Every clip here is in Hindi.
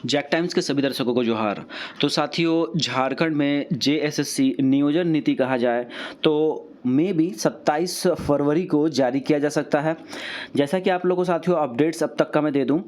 जैक टाइम्स के सभी दर्शकों को जोहार। तो साथियों, झारखंड में जेएसएससी नियोजन नीति कहा जाए तो मे भी 27 फरवरी को जारी किया जा सकता है। जैसा कि आप लोगों को साथियों अपडेट्स अब तक का मैं दे दूं,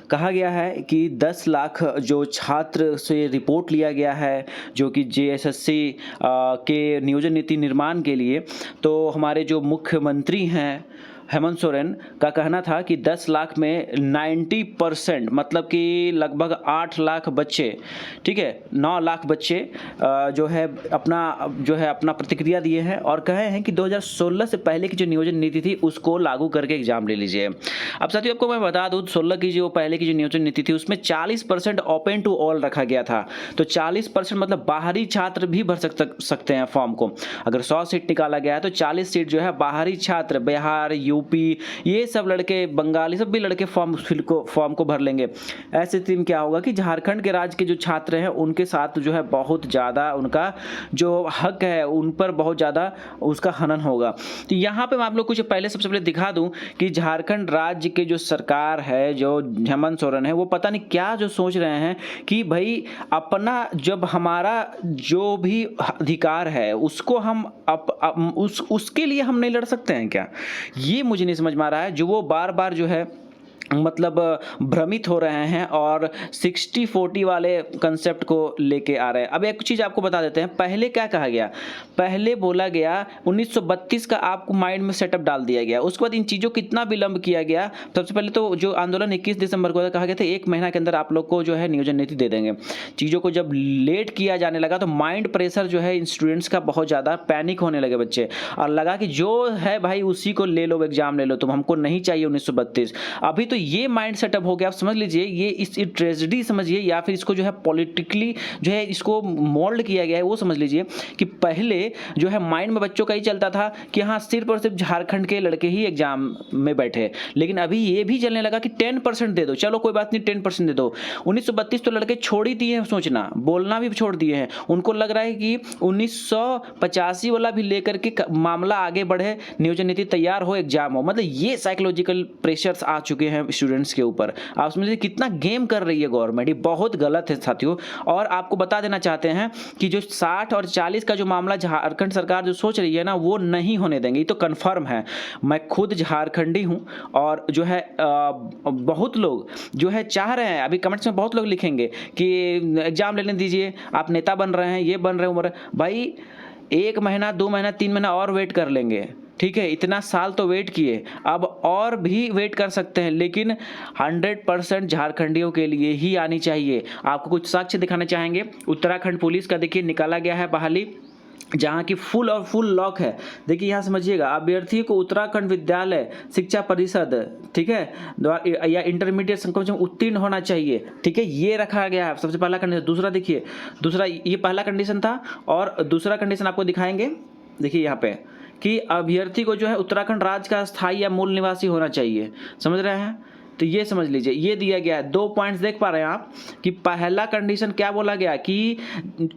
कहा गया है कि 10 लाख जो छात्र से रिपोर्ट लिया गया है जो कि जेएसएससी के नियोजन नीति निर्माण के लिए, तो हमारे जो मुख्यमंत्री हैं हेमंत सोरेन का कहना था कि 10 लाख में 90% मतलब कि लगभग 8 लाख बच्चे, ठीक है, 9 लाख बच्चे जो है अपना प्रतिक्रिया दिए हैं और कहे हैं कि 2016 से पहले की जो नियोजन नीति थी उसको लागू करके एग्जाम ले लीजिए। अब साथियों आपको मैं बता दूं, 16 की जो पहले की जो नियोजन नीति थी उसमें 40% ओपन टू ऑल रखा गया था। तो 40% मतलब बाहरी छात्र भी भर सकते हैं फॉर्म को। अगर 100 सीट निकाला गया है तो 40 सीट जो है बाहरी छात्र, बिहार, यूपी, ये सब लड़के, बंगाली, सब भी लड़के फॉर्म को भर लेंगे। ऐसे स्थिति में क्या होगा कि झारखंड के राज्य के जो छात्र हैं उनके साथ जो है बहुत ज़्यादा उनका जो हक है उन पर बहुत ज़्यादा उसका हनन होगा। तो यहाँ पे मैं आप लोग कुछ सबसे पहले दिखा दूं कि झारखंड राज्य के जो सरकार है, जो हेमंत सोरेन है, वो पता नहीं क्या जो सोच रहे हैं कि भाई अपना जब हमारा जो भी अधिकार है उसको हम उसके लिए हम नहीं लड़ सकते हैं क्या? ये मुझे नहीं समझ में आ रहा है। जो वो बार बार जो है मतलब भ्रमित हो रहे हैं और 60-40 वाले कंसेप्ट को लेके आ रहे हैं। अब एक चीज़ आपको बता देते हैं, पहले क्या कहा गया, पहले बोला गया 1932 का आपको माइंड में सेटअप डाल दिया गया। उसके बाद इन चीज़ों को इतना विलंब किया गया। सबसे पहले तो जो आंदोलन 21 दिसंबर को कहा गया था 1 महीना के अंदर आप लोग को जो है नियोजन नीति दे देंगे। चीज़ों को जब लेट किया जाने लगा तो माइंड प्रेशर जो है स्टूडेंट्स का बहुत ज़्यादा, पैनिक होने लगे बच्चे, और लगा कि जो है भाई उसी को ले लो, एग्जाम ले लो तुम, हमको नहीं चाहिए 1932। अभी तो ये माइंड सेटअप हो गया। आप समझ लीजिए ये इस ट्रेजेडी समझिए, या फिर इसको जो है पॉलिटिकली जो है इसको मोल्ड किया गया है वो समझ लीजिए कि पहले जो है माइंड में बच्चों का ही चलता था कि हाँ सिर्फ और सिर्फ झारखंड के लड़के ही एग्जाम में बैठे, लेकिन अभी ये भी चलने लगा कि 10% दे दो, चलो कोई बात नहीं 10% दे दो। 1932 तो लड़के छोड़ ही दिए हैं सोचना, बोलना भी छोड़ दिए हैं। उनको लग रहा है कि 1985 वाला भी लेकर के मामला आगे बढ़े, नियोजन नीति तैयार हो, एग्जाम हो। मतलब ये साइकोलॉजिकल प्रेशर्स आ चुके हैं स्टूडेंट्स के ऊपर। आप समझिए कितना गेम कर रही है गवर्नमेंट, ये बहुत गलत है साथियों। और आपको बता देना चाहते हैं कि जो 60 और 40 का जो मामला झारखंड सरकार जो सोच रही है ना, वो नहीं होने देंगे, ये तो कंफर्म है। मैं खुद झारखंडी हूं और जो है बहुत लोग जो है चाह रहे हैं, अभी कमेंट्स में बहुत लोग लिखेंगे कि एग्जाम लेने दीजिए, आप नेता बन रहे हैं, ये बन रहे हैं। भाई 1 महीना, 2 महीना, 3 महीना और वेट कर लेंगे, ठीक है, इतना साल तो वेट किए, अब और भी वेट कर सकते हैं, लेकिन 100% झारखंडियों के लिए ही आनी चाहिए। आपको कुछ साक्ष्य दिखाना चाहेंगे। उत्तराखंड पुलिस का देखिए निकाला गया है बहाली, जहाँ की फुल लॉक है। देखिए यहाँ समझिएगा, अभ्यर्थी को उत्तराखंड विद्यालय शिक्षा परिषद, ठीक है, या इंटरमीडिएट संकोच में उत्तीर्ण होना चाहिए, ठीक है, ये रखा गया है सबसे पहला कंडीशन। दूसरा देखिए, दूसरा ये पहला कंडीशन था और दूसरा कंडीशन आपको दिखाएंगे। देखिए यहाँ पे कि अभ्यर्थी को जो है उत्तराखंड राज्य का स्थायी या मूल निवासी होना चाहिए। समझ रहे हैं? तो ये समझ लीजिए, ये दिया गया है। 2 पॉइंट्स देख पा रहे हैं आप कि पहला कंडीशन क्या बोला गया कि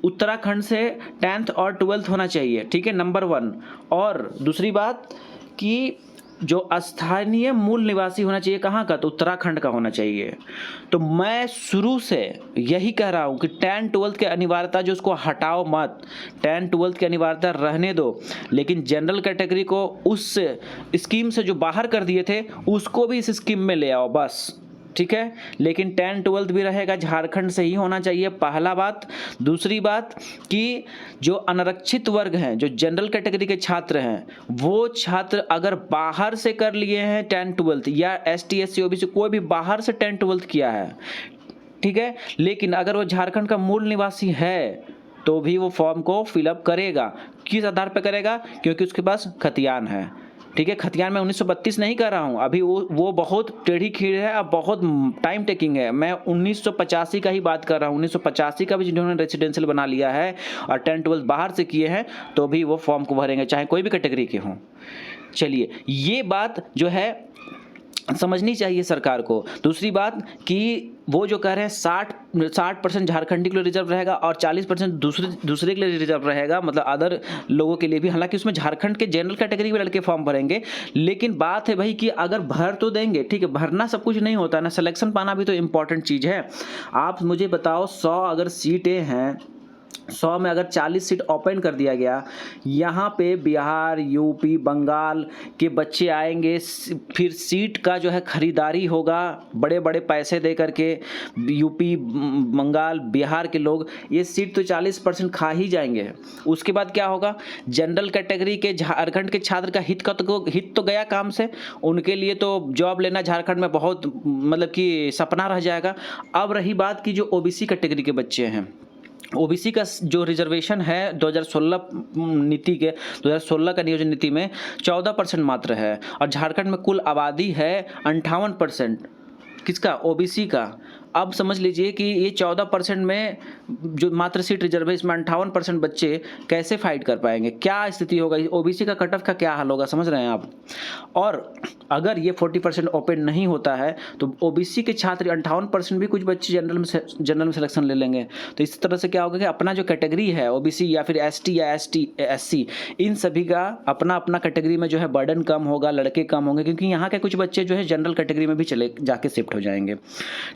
उत्तराखंड से 10th और 12th होना चाहिए, ठीक है, नंबर 1। और दूसरी बात कि जो स्थानीय मूल निवासी होना चाहिए, कहाँ का, तो उत्तराखंड का होना चाहिए। तो मैं शुरू से यही कह रहा हूँ कि 10-12 की अनिवार्यता जो उसको हटाओ मत, 10-12 की अनिवार्यता रहने दो, लेकिन जनरल कैटेगरी को उस स्कीम से जो बाहर कर दिए थे उसको भी इस स्कीम में ले आओ बस, ठीक है। लेकिन 10-12 भी रहेगा झारखंड से ही होना चाहिए, पहला बात। दूसरी बात कि जो अनारक्षित वर्ग हैं, जो जनरल कैटेगरी के छात्र हैं, वो छात्र अगर बाहर से कर लिए हैं 10-12 या ST SC OBC कोई भी बाहर से 10-12 किया है, ठीक है, लेकिन अगर वो झारखंड का मूल निवासी है तो भी वो फॉर्म को फिलअप करेगा। किस आधार पर करेगा? क्योंकि उसके पास खतियान है, ठीक है। खतियान में 1932 नहीं कर रहा हूँ, अभी वो बहुत टेढ़ी खीर है, अब बहुत टाइम टेकिंग है। मैं 1985 का ही बात कर रहा हूँ। 1985 का भी जिन्होंने रेजिडेंशियल बना लिया है और 10-12 बाहर से किए हैं तो भी वो फॉर्म को भरेंगे, चाहे कोई भी कैटेगरी के हों। चलिए, ये बात जो है समझनी चाहिए सरकार को। दूसरी बात कि वो जो कह रहे हैं 60% झारखंडी के लिए रिजर्व रहेगा और 40% दूसरे के लिए रिजर्व रहेगा, मतलब अदर लोगों के लिए भी। हालांकि उसमें झारखंड के जनरल कैटेगरी में लड़के फॉर्म भरेंगे, लेकिन बात है भाई कि अगर भर तो देंगे, ठीक है, भरना सब कुछ नहीं होता ना, सिलेक्शन पाना भी तो इम्पोर्टेंट चीज़ है। आप मुझे बताओ 100 अगर सीटें हैं, 100 में अगर 40 सीट ओपन कर दिया गया, यहाँ पे बिहार, यूपी, बंगाल के बच्चे आएंगे, फिर सीट का जो है खरीदारी होगा बड़े बड़े पैसे दे करके। यूपी, बंगाल, बिहार के लोग ये सीट तो 40% खा ही जाएंगे। उसके बाद क्या होगा? जनरल कैटेगरी के झारखंड के छात्र का हित तो गया काम से, उनके लिए तो जॉब लेना झारखंड में बहुत मतलब कि सपना रह जाएगा। अब रही बात की जो ओबीसी कैटेगरी के बच्चे हैं, ओबीसी का जो रिजर्वेशन है 2016 का नियोजन नीति में 14% मात्र है, और झारखंड में कुल आबादी है 58%। किसका? ओबीसी का। अब समझ लीजिए कि ये 14% में जो मात्र सीट रिजर्व है, इसमें 58% बच्चे कैसे फाइट कर पाएंगे? क्या स्थिति होगा? ओबीसी का कट ऑफ का क्या हाल होगा, समझ रहे हैं आप? और अगर ये 40% ओपन नहीं होता है तो ओबीसी के छात्र 58% भी कुछ बच्चे जनरल में सिलेक्शन ले लेंगे। तो इस तरह से क्या होगा कि अपना जो कैटेगरी है ओबीसी या फिर एसटी या एससी, इन सभी का अपना अपना कैटेगरी में जो है बर्डन कम होगा, लड़के कम होंगे, क्योंकि यहाँ के कुछ बच्चे जो है जनरल कैटेगरी में भी चले जाके शिफ्ट हो जाएंगे।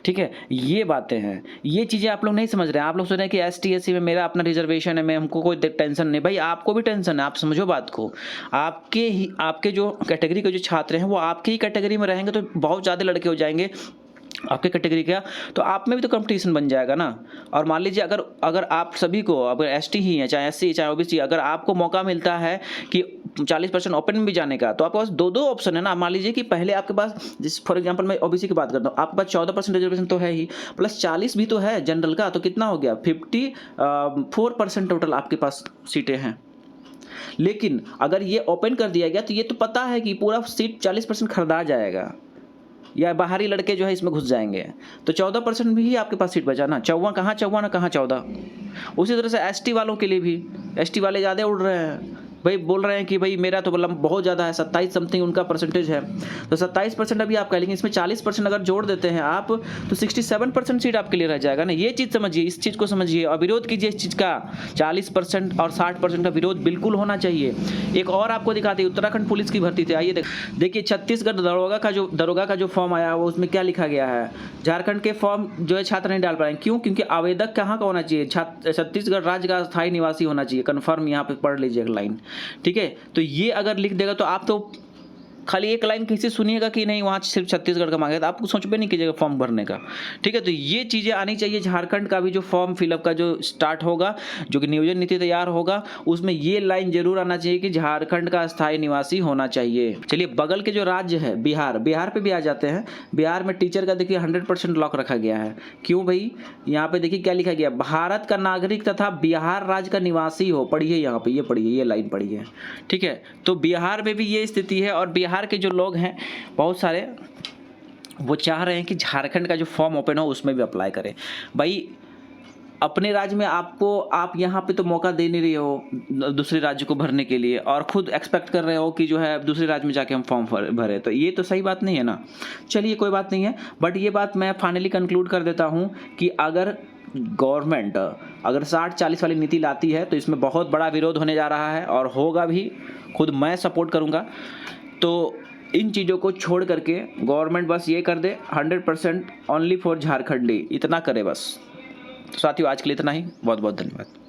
ठीक है, ये बातें हैं, ये चीज़ें आप लोग नहीं समझ रहे हैं। आप लोग सोच रहे हैं कि एसटी एससी में मेरा अपना रिजर्वेशन है, मैं हमको कोई टेंशन नहीं। भाई आपको भी टेंशन है, आप समझो बात को। आपके जो कैटेगरी के जो छात्र हैं वो आपके ही कैटेगरी में रहेंगे तो बहुत ज़्यादा लड़के हो जाएंगे आपके कैटेगरी का, तो आप में भी तो कंपटीशन बन जाएगा ना। और मान लीजिए अगर आप सभी को, अगर एसटी ही है, चाहे एससी चाहे ओबीसी, अगर आपको मौका मिलता है कि 40% ओपन में भी जाने का, तो आपके पास दो ऑप्शन है ना। मान लीजिए कि पहले आपके पास, जिस फॉर एग्जांपल मैं ओबीसी की बात करता हूँ, आपके पास 14% रिजर्वेशन तो है ही, प्लस 40 भी तो है जनरल का, तो कितना हो गया? 54% टोटल आपके पास सीटें हैं। लेकिन अगर ये ओपन कर दिया गया तो ये तो पता है कि पूरा सीट 40% खरीदा जाएगा, या बाहरी लड़के जो है इसमें घुस जाएंगे, तो 14% भी ही आपके पास सीट बचा ना। 54 उसी तरह से एसटी वालों के लिए भी, एसटी वाले ज़्यादा उड़ रहे हैं भाई, बोल रहे हैं कि भाई मेरा तो मतलब बहुत ज़्यादा है, 27 समथिंग उनका परसेंटेज है, तो 27% अभी आप कह लेंगे, इसमें 40% अगर जोड़ देते हैं आप तो 67% सीट आपके लिए रह जाएगा ना। ये चीज़ समझिए, इस चीज़ को समझिए और विरोध कीजिए इस चीज़ का। 40% और 60% का विरोध बिल्कुल होना चाहिए। एक और आपको दिखाते हैं, उत्तराखंड पुलिस की भर्ती थी, आइए देखिए छत्तीसगढ़ दरोगा का जो फॉर्म आया वो उसमें क्या लिखा गया है? झारखंड के फॉर्म जो है छात्र नहीं डाल पाएंगे, क्यों? क्योंकि आवेदक कहाँ का होना चाहिए? छत्तीसगढ़ राज्य का स्थायी निवासी होना चाहिए। कन्फर्म यहाँ पे पढ़ लीजिए एक लाइन, ठीक है। तो ये अगर लिख देगा तो आप तो खाली एक लाइन किसी सुनिएगा कि नहीं वहाँ सिर्फ छत्तीसगढ़ का मांगे, तो आप सोच भी नहीं कीजिएगा फॉर्म भरने का, ठीक है। तो ये चीज़ें आनी चाहिए। झारखंड का भी जो फॉर्म फिलअप का जो स्टार्ट होगा, जो कि नियोजन नीति तैयार होगा, उसमें ये लाइन जरूर आना चाहिए कि झारखंड का स्थायी निवासी होना चाहिए। चलिए बगल के जो राज्य है बिहार पे भी आ जाते हैं। बिहार में टीचर का देखिए 100% लॉक रखा गया है। क्यों भाई? यहाँ पे देखिए क्या लिखा गया, भारत का नागरिक तथा बिहार राज्य का निवासी हो। पढ़िए यहाँ पे, ये पढ़िए, ये लाइन पढ़िए, ठीक है। तो बिहार में भी ये स्थिति है, और बिहार के जो लोग हैं बहुत सारे वो चाह रहे हैं कि झारखंड का जो फॉर्म ओपन हो उसमें भी अप्लाई करें। भाई अपने राज्य में आप यहाँ पे तो मौका दे नहीं रहे हो दूसरे राज्य को भरने के लिए, और खुद एक्सपेक्ट कर रहे हो कि जो है दूसरे राज्य में जाके हम फॉर्म भरें, तो ये तो सही बात नहीं है ना। चलिए कोई बात नहीं है, बट ये बात मैं फाइनली कंक्लूड कर देता हूँ कि अगर गवर्नमेंट अगर 60-40 वाली नीति लाती है तो इसमें बहुत बड़ा विरोध होने जा रहा है, और होगा भी, खुद मैं सपोर्ट करूँगा। तो इन चीज़ों को छोड़ करके गवर्नमेंट बस ये कर दे 100% ओनली फॉर झारखंडी, इतना करे बस। तो साथियों आज के लिए इतना ही, बहुत बहुत धन्यवाद।